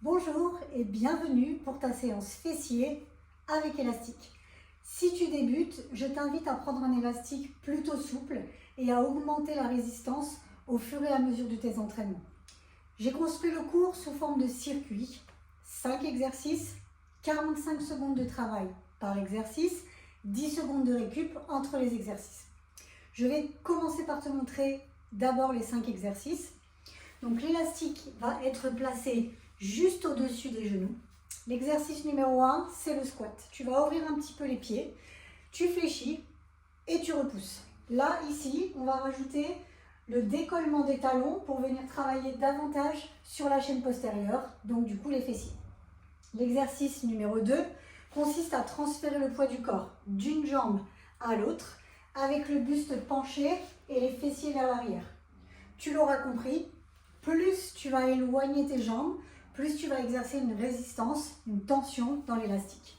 Bonjour et bienvenue pour ta séance fessier avec élastique. Si tu débutes, je t'invite à prendre un élastique plutôt souple et à augmenter la résistance au fur et à mesure de tes entraînements. J'ai construit le cours sous forme de circuit, 5 exercices, 45 secondes de travail par exercice, 10 secondes de récup entre les exercices. Je vais commencer par te montrer d'abord les 5 exercices. Donc l'élastique va être placé juste au-dessus des genoux. L'exercice numéro 1, c'est le squat. Tu vas ouvrir un petit peu les pieds, tu fléchis et tu repousses. Là, ici, on va rajouter le décollement des talons pour venir travailler davantage sur la chaîne postérieure, donc du coup les fessiers. L'exercice numéro 2 consiste à transférer le poids du corps d'une jambe à l'autre avec le buste penché et les fessiers vers l'arrière. Tu l'auras compris, plus tu vas éloigner tes jambes, plus tu vas exercer une résistance, une tension dans l'élastique.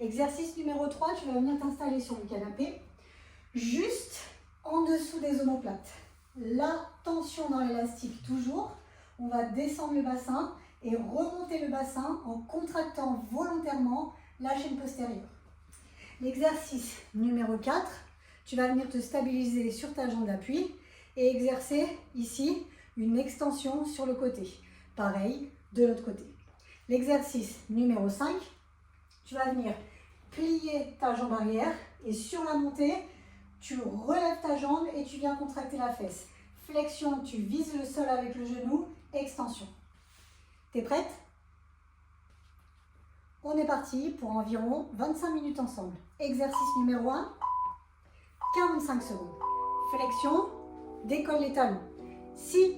Exercice numéro 3, tu vas venir t'installer sur le canapé, juste en dessous des omoplates. La tension dans l'élastique toujours, on va descendre le bassin et remonter le bassin en contractant volontairement la chaîne postérieure. L'exercice numéro 4, tu vas venir te stabiliser sur ta jambe d'appui et exercer ici une extension sur le côté. Pareil de l'autre côté. L'exercice numéro 5, tu vas venir plier ta jambe arrière et sur la montée, tu relèves ta jambe et tu viens contracter la fesse. Flexion, tu vises le sol avec le genou, extension. T'es prête? On est parti pour environ 25 minutes ensemble. Exercice numéro 1, 45 secondes. Flexion, décolle les talons. Si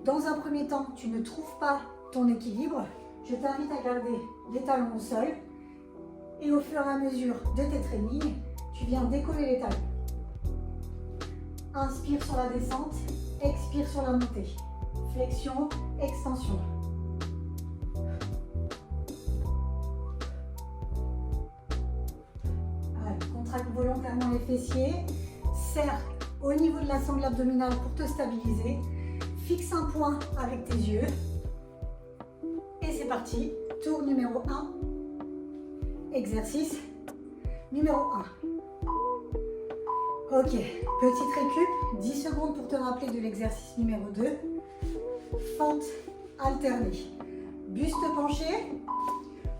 dans un premier temps, tu ne trouves pas ton équilibre, je t'invite à garder les talons au sol et au fur et à mesure de tes trainings, tu viens décoller les talons. Inspire sur la descente, expire sur la montée. Flexion, extension. Allez, contracte volontairement les fessiers, serre au niveau de la sangle abdominale pour te stabiliser. Fixe un point avec tes yeux. Et c'est parti. Tour numéro 1. Exercice numéro 1. Ok, petite récup. 10 secondes pour te rappeler de l'exercice numéro 2. Fente alternée. Buste penché.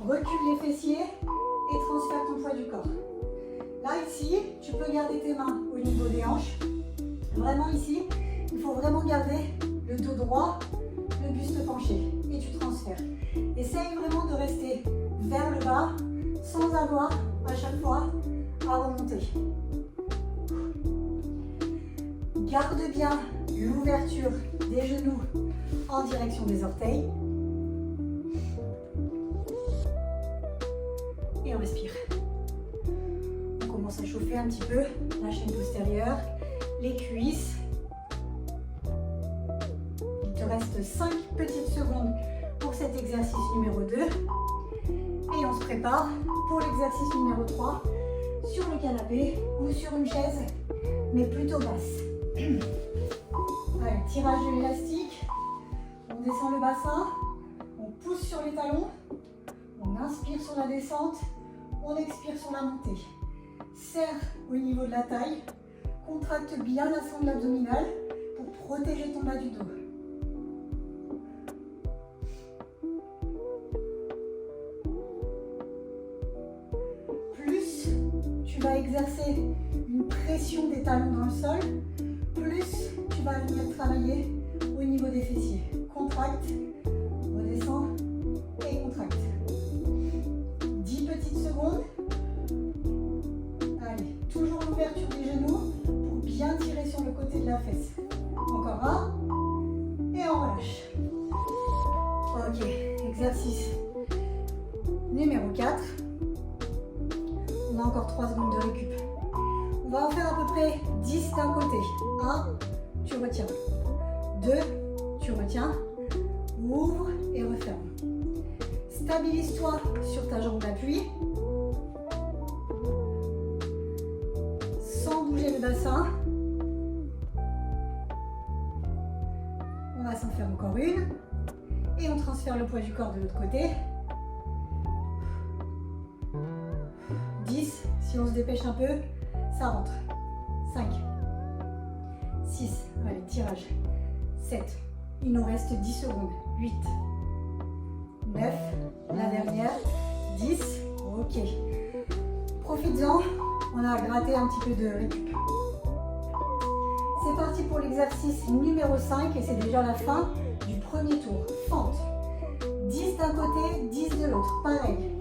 Recule les fessiers et transfère ton poids du corps. Là, ici, tu peux garder tes mains au niveau des hanches. Vraiment ici, il faut vraiment garder le dos droit, le buste penché et tu transfères. Essaye vraiment de rester vers le bas sans avoir à chaque fois à remonter. Garde bien l'ouverture des genoux en direction des orteils. Et on respire. On commence à chauffer un petit peu la chaîne postérieure, les cuisses. Il te reste 5 petites secondes pour cet exercice numéro 2. Et on se prépare pour l'exercice numéro 3 sur le canapé ou sur une chaise, mais plutôt basse. Allez, tirage de l'élastique. On descend le bassin. On pousse sur les talons. On inspire sur la descente. On expire sur la montée. Serre au niveau de la taille. Contracte bien la sangle abdominale pour protéger ton bas du dos. Plus tu vas exercer une pression des talons dans le sol, plus tu vas venir travailler au niveau des fessiers. Contracte, redescends et contracte. 10 petites secondes. Allez, toujours l'ouverture des genoux pour bien tirer sur le côté de la fesse. Encore un. Et on relâche. Ok, exercice numéro 4. On a encore 3 secondes de récup. On va en faire à peu près 10 d'un côté. 1, tu retiens. 2, tu retiens. Ouvre et referme. Stabilise-toi sur ta jambe d'appui. Sans bouger le bassin. On va s'en faire encore une. Et on transfère le poids du corps de l'autre côté. 10, si on se dépêche un peu, ça rentre. 5, 6, allez, tirage. 7, il nous reste 10 secondes. 8, 9, la dernière, 10, ok. Profites-en, on a gratté un petit peu de récup. C'est parti pour l'exercice numéro 5 et c'est déjà la fin du premier tour. Fente. 10 d'un côté, 10 de l'autre. Pareil.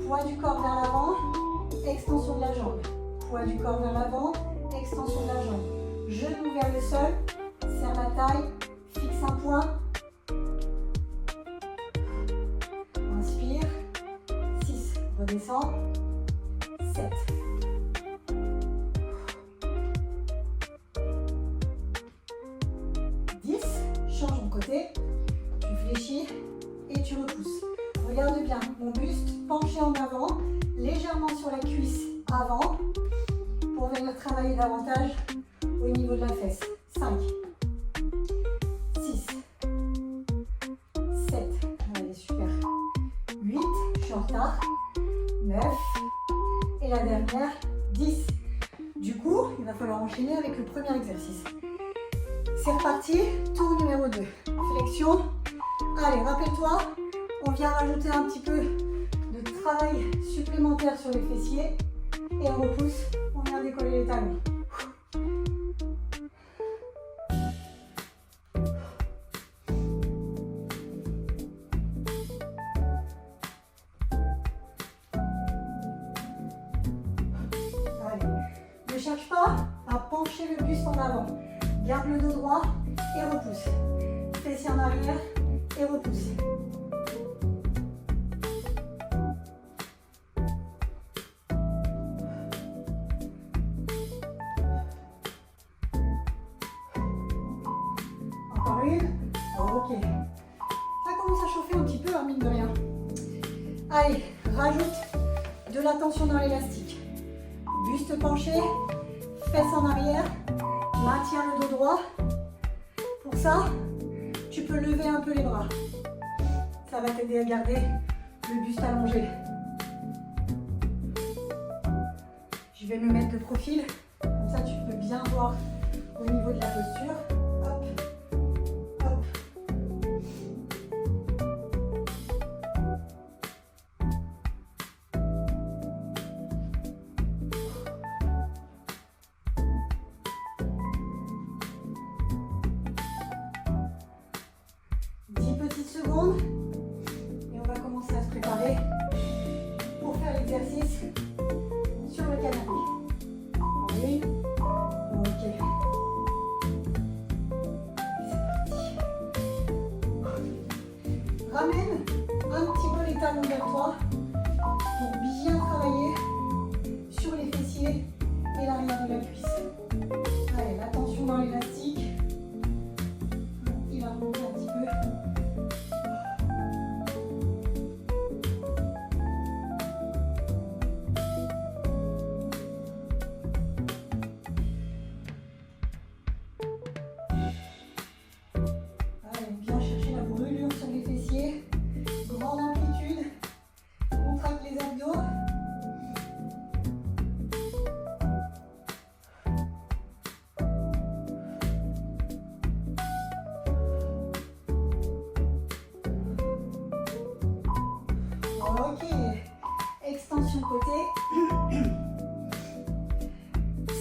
Poids du corps vers l'avant, extension de la jambe. Poids du corps vers l'avant, extension de la jambe. Genou vers le sol, serre la taille, fixe un point. Inspire. 6, redescend. 7. Change de côté, tu fléchis et tu repousses. Regarde bien, mon buste penché en avant, légèrement sur la cuisse avant, pour venir travailler davantage au niveau de la fesse. 5, 6, 7, allez super, 8, je suis en retard, 9, et la dernière, 10. Du coup, il va falloir enchaîner avec le premier exercice. C'est reparti, tour numéro 2. Flexion. Allez, rappelle-toi, on vient rajouter un petit peu de travail supplémentaire sur les fessiers. Et on repousse, on vient décoller les talons. Allez, ne cherche pas à pencher le buste en avant. Garde le dos droit et repousse. Fessier en arrière et repousse. Encore une. Ok. Ça commence à chauffer un petit peu, hein, mine de rien. Allez, rajoute de la tension dans l'élastique. Buste penché, fesses en arrière. Maintiens le dos droit. Pour ça, tu peux lever un peu les bras. Ça va t'aider à garder le buste allongé. Je vais me mettre de profil. Comme ça, tu peux bien voir au niveau de la posture. Hop, hop. Secondes et on va commencer à se préparer pour faire l'exercice sur le canapé. Une, ok. Ramène un petit peu les talons vers toi pour bien travailler sur les fessiers et l'arrière de la cuisse. Allez, la tension dans l'élastique. Il va remonter un petit peu. Ok, extension côté.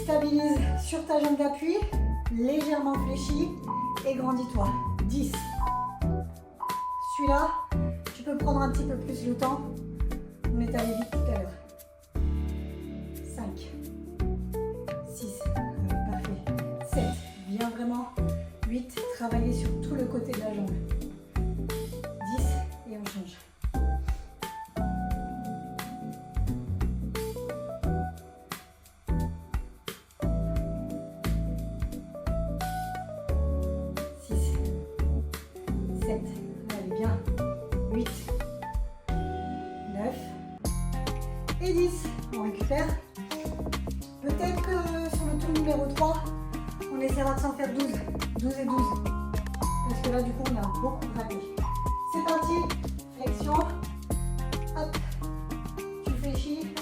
Stabilise sur ta jambe d'appui, légèrement fléchie et grandis-toi. 10. Celui-là, tu peux prendre un petit peu plus le temps. On est allé vite tout à l'heure. 5, 6, parfait. 7, bien vraiment. 8, travailler sur tout le côté de la jambe. 10 et on change. Et 10, on récupère. Peut-être que sur le tour numéro 3, on essaiera de s'en faire 12. 12 et 12. Parce que là, du coup, on a beaucoup raté. C'est extension. Hop, tu fléchis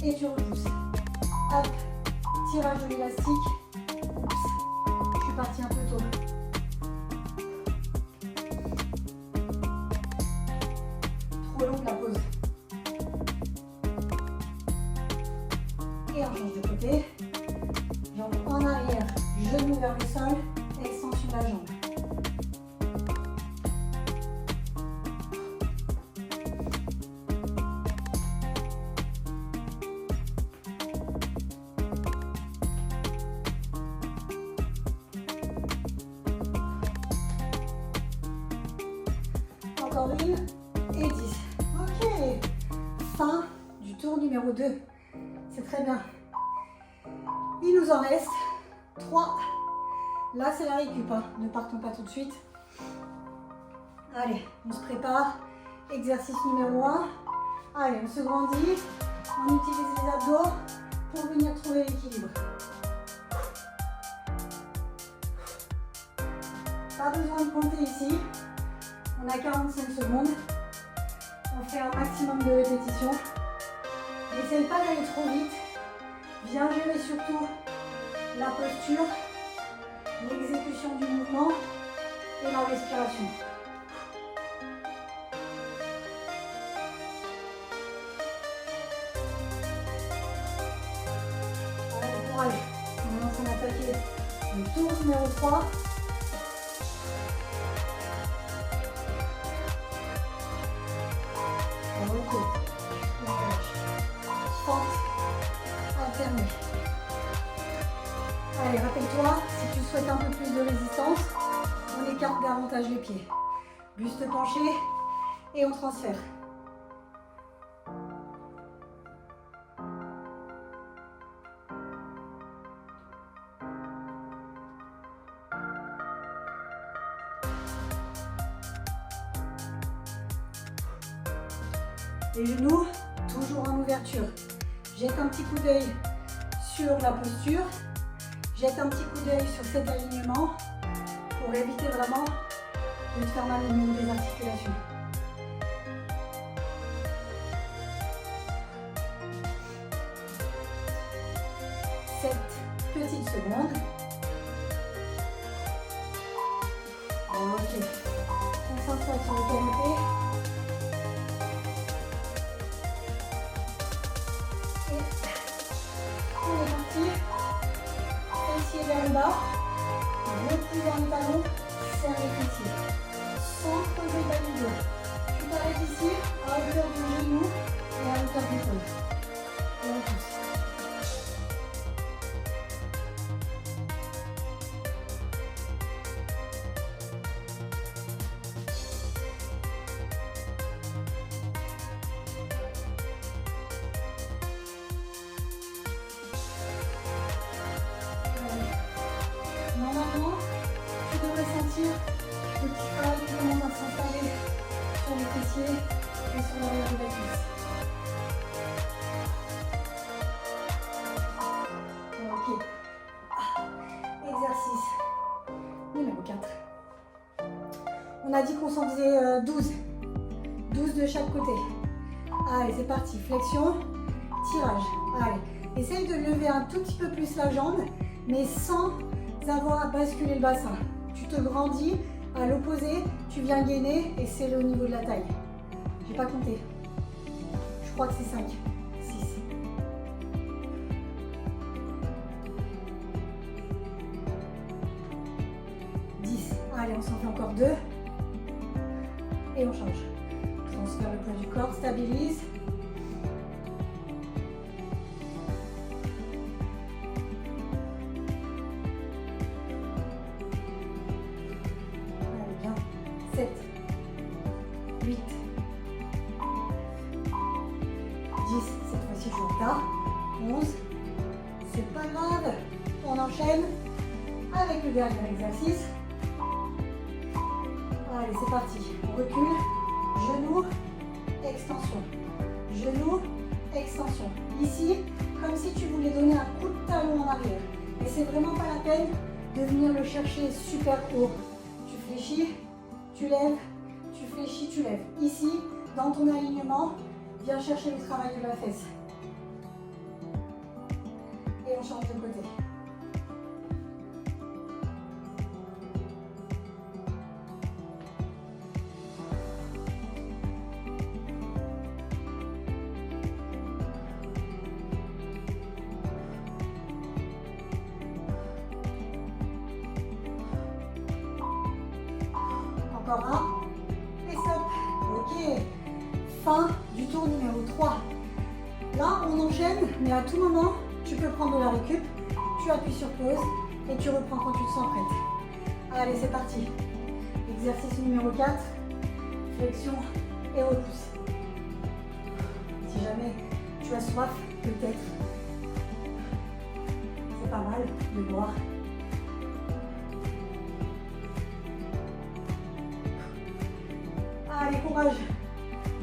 et tu repousses. Hop, tirage de l'élastique. Oups, je suis partie un peu tôt. Trop longue la pause. Et on change de côté. Jambe en arrière, genou vers le sol, extension de la jambe. Encore une et 10. Ok, fin du tour numéro 2. C'est très bien. Il nous en reste 3. Là, c'est la récup, hein. Ne partons pas tout de suite. Allez, on se prépare. Exercice numéro 1. Allez, on se grandit. On utilise les abdos pour venir trouver l'équilibre. Pas besoin de compter ici. On a 45 secondes. On fait un maximum de répétitions. N'essaye pas d'aller trop vite. Bien gérer surtout la posture, l'exécution du mouvement et la respiration. Allez, courage. On est en train d'attaquer le tour numéro 3. Ok. Fente alternée. Allez, rappelle-toi, si tu souhaites un peu plus de résistance, on écarte davantage les pieds. Buste penché et on transfère. Les genoux, toujours en ouverture. Jette un petit coup d'œil sur la posture. Jette un petit coup d'œil sur cet alignement pour éviter vraiment de te faire mal au niveau des articulations. 7 petites secondes. Ok. On s'installe sur le canapé. Vers le bas, repli vers le talon, serre les fessiers, sans poser ta ligne. Tu t'arrêtes ici, à hauteur du genou et à hauteur du sol. Et on pousse. Normalement, tu devrais sentir le petit travail qui commence à s'installer sur les fessiers et sur l'arrière de la cuisse. Ok. Exercice numéro 4. On a dit qu'on s'en faisait 12. 12 de chaque côté. Allez, c'est parti. Flexion, tirage. Allez, essaye de lever un tout petit peu plus la jambe, mais sans avoir à basculer le bassin. Tu te grandis, à l'opposé, tu viens gainer et c'est au niveau de la taille. J'ai pas compté. Je crois que c'est 5, 6. Allez, on s'en fait encore 2. Et on change. Transfère le poids du corps, stabilise. Allez, bien. 7, 8, 10. Cette fois-ci, je suis en retard. 11. C'est pas grave. On enchaîne avec le dernier exercice. Allez, c'est parti. On recule. Genou, extension. Genou, extension. Ici, comme si tu voulais donner un coup de talon en arrière. Et c'est vraiment pas la peine de venir le chercher super haut. Tu fléchis, tu lèves, tu fléchis, tu lèves. Ici, dans ton alignement, viens chercher le travail de la fesse. Et on change de côté. Encore un. Et stop. Ok. Fin du tour numéro 3. Là, on enchaîne, mais à tout moment, tu peux prendre de la récup. Tu appuies sur pause et tu reprends quand tu te sens prête. Allez, c'est parti. Exercice numéro 4. Flexion et repousse. Si jamais tu as soif, peut-être. C'est pas mal de boire. Allez, courage.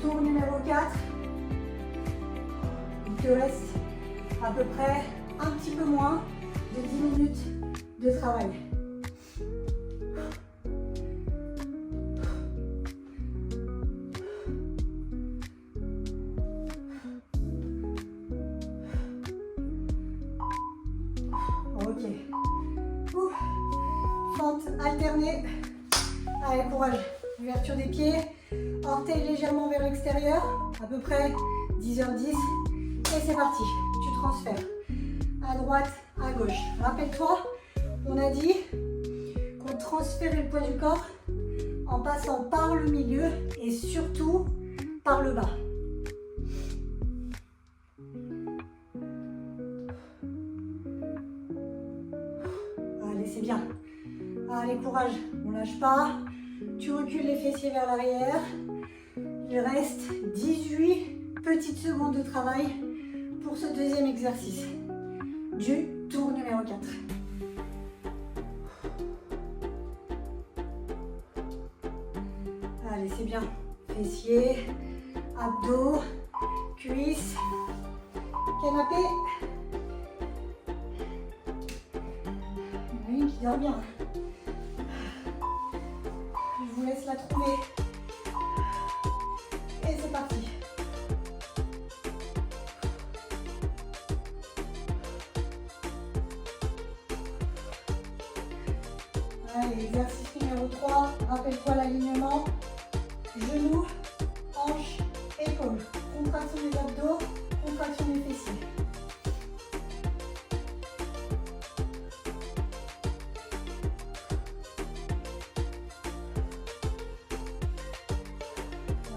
Tour numéro 4. Il te reste à peu près un petit peu moins de 10 minutes de travail. Ok. Ouf. Fente alternée. Allez, courage. Ouverture des pieds. Orteils légèrement vers l'extérieur. À peu près 10h10. Et c'est parti. Tu transfères. À droite, à gauche. Rappelle-toi, on a dit qu'on transférait le poids du corps en passant par le milieu et surtout par le bas. Allez, c'est bien. Allez, courage. On lâche pas. Tu recules les fessiers vers l'arrière. Il reste 18 petites secondes de travail pour ce deuxième exercice du tour numéro 4. Allez, c'est bien. Fessiers, abdos, cuisses, canapé. Il y en a une qui dort bien. Je vous laisse la trouver. Et c'est parti. Allez, exercice numéro 3. Rappelle-toi l'alignement. Genoux, hanches, épaules. Contraction des abdos, contraction des fessiers.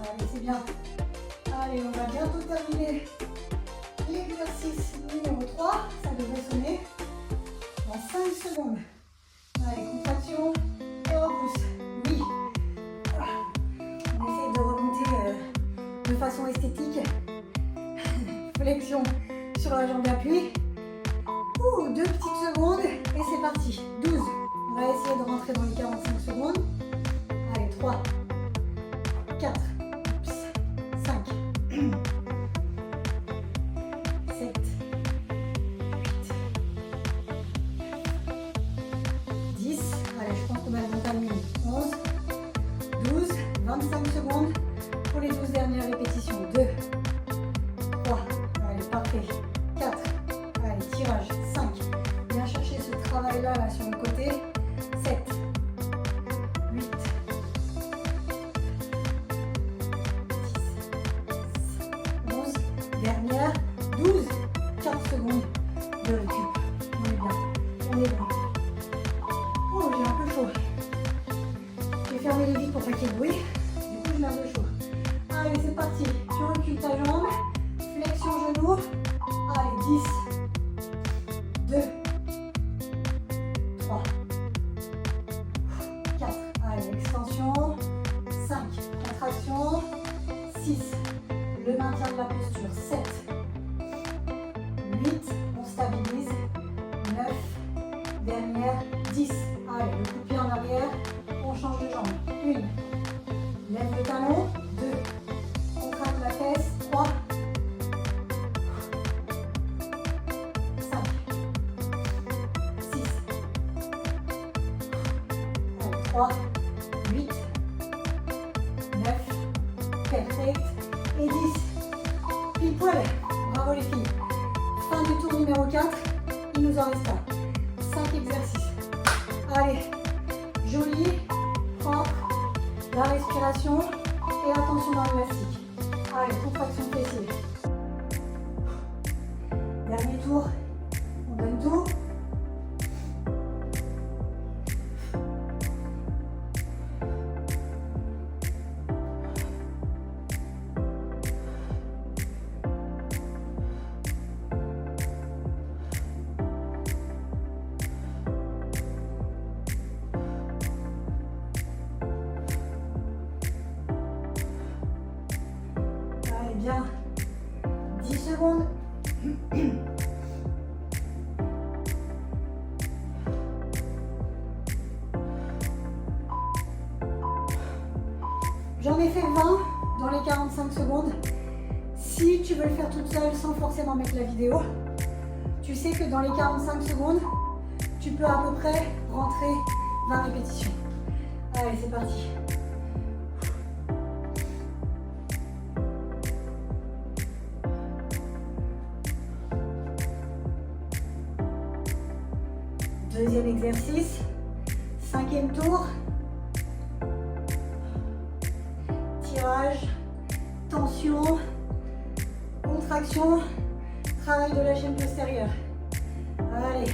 Allez, c'est bien. Allez, on va bientôt terminer l'exercice numéro 3. Ça devrait sonner dans 5 secondes. Allez, contraction et repousse. Oui. On essaie de remonter de façon esthétique. Flexion sur la jambe d'appui. 2 petites secondes et c'est parti. 12. On va essayer de rentrer dans les 45 secondes. Allez, 3, 4, 5, 7, 8, 10. Allez, je pense qu'on a le bon timing. 11, 12, 25 secondes pour les 12 dernières répétitions. 2, 3, allez, parfait. 4, allez, tirage. 5, viens chercher ce travail-là là, sur le côté. 7, 8, 10, 11, dernière, 12, 4 secondes de récup. On est bien, on est bon. Oh, j'ai un peu chaud. J'ai fermé les vitres pour pas qu'il y ait de bruit. Du coup, j'ai un peu chaud. Allez, c'est parti. Tu recules ta jambe. Flexion genou. Allez, 10, 2, 3, 4. Allez, extension. 5, contraction. 6, le maintien de la posture. 7, 8, on stabilise. 9, dernière, 10. Allez, le coup de pied en arrière. On change de jambe. 1, lève le talon. 2, contracte la fesse. 3, 5, 6, allez, 3, 8, 9, Perfect. Et 10. Pile poil. Bravo les filles. Fin du tour numéro 4. Il nous en reste 5 exercices. Allez. Joli. Propre. La respiration. Et attention dans l'élastique. Allez, contraction de fessier. Dernier tour. On donne tout. Allez, bien. 10 secondes. J'en ai fait 20 dans les 45 secondes. Si tu veux le faire toute seule sans forcément mettre la vidéo, tu sais que dans les 45 secondes, tu peux à peu près rentrer 20 répétitions. Allez, c'est parti. Deuxième exercice, 5e tour. Tirage, tension, contraction, travail de la chaîne postérieure. Allez.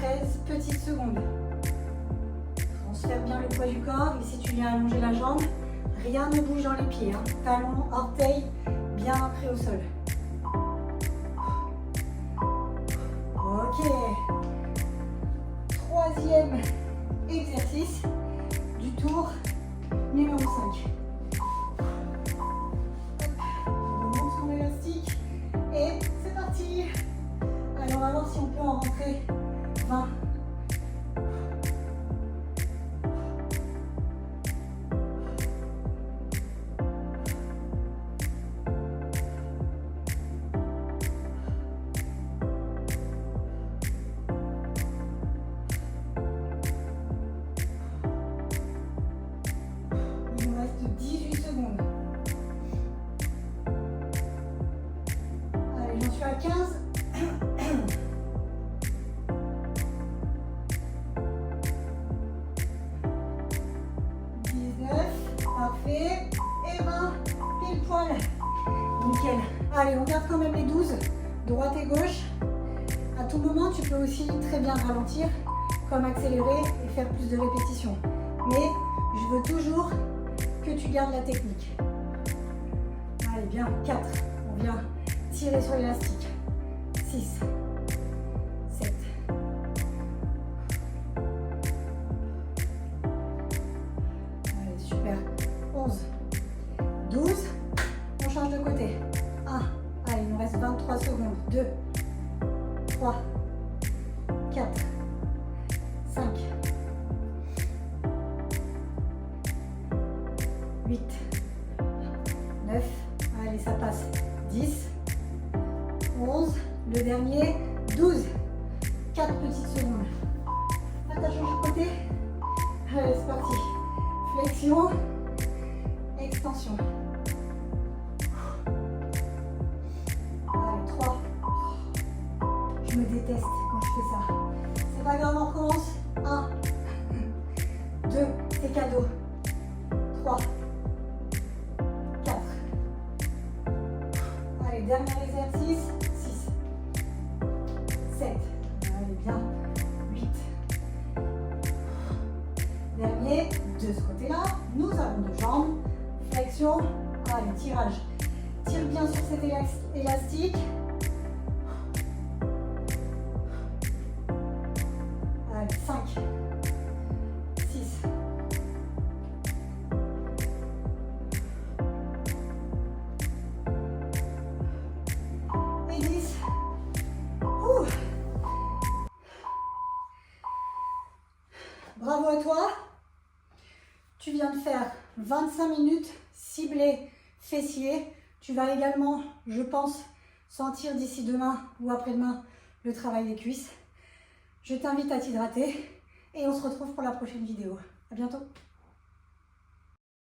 13 petites secondes. Transfère bien le poids du corps et si tu viens allonger la jambe, rien ne bouge dans les pieds. Hein. Talons, orteils bien ancrés au sol. Ok. Troisième exercice du tour numéro 5. On monte son élastique et c'est parti. Allez, on va voir si on peut en rentrer 20. Il nous reste 18 secondes. Allez, j'en suis à 15. 19, parfait. Et 20, pile poil. Nickel. Allez, on garde quand même les 12, droite et gauche. À tout moment, tu peux aussi très bien ralentir, comme accélérer et faire plus de répétitions. Mais je veux toujours que tu gardes la technique. Allez, bien, 4. On vient tirer sur l'élastique. 6, 7. Allez, super. 11, 12. On change de côté. 1. Allez, il nous reste 23 secondes. 2, 3, 4, 5, 8, 9, allez, ça passe. 10, 11, le dernier, 12, 4 petites secondes. Attention de côté. Allez, c'est parti. Flexion, extension. Allez, 3. Je me déteste quand je fais ça. C'est pas grave, on recommence. 1, 2, c'est cadeau. 3, 4. Allez, dernier exercice. 6, 7. Allez, bien. 8. Dernier, de ce côté-là, nous avons deux jambes. Flexion. Allez, tirage. Tire bien sur cet élastique. Allez, 5, 6, et 10. Ouh. Bravo à toi. Tu viens de faire 25 minutes ciblées fessiers. Tu vas également, je pense, sentir d'ici demain ou après-demain le travail des cuisses. Je t'invite à t'hydrater et on se retrouve pour la prochaine vidéo. À bientôt.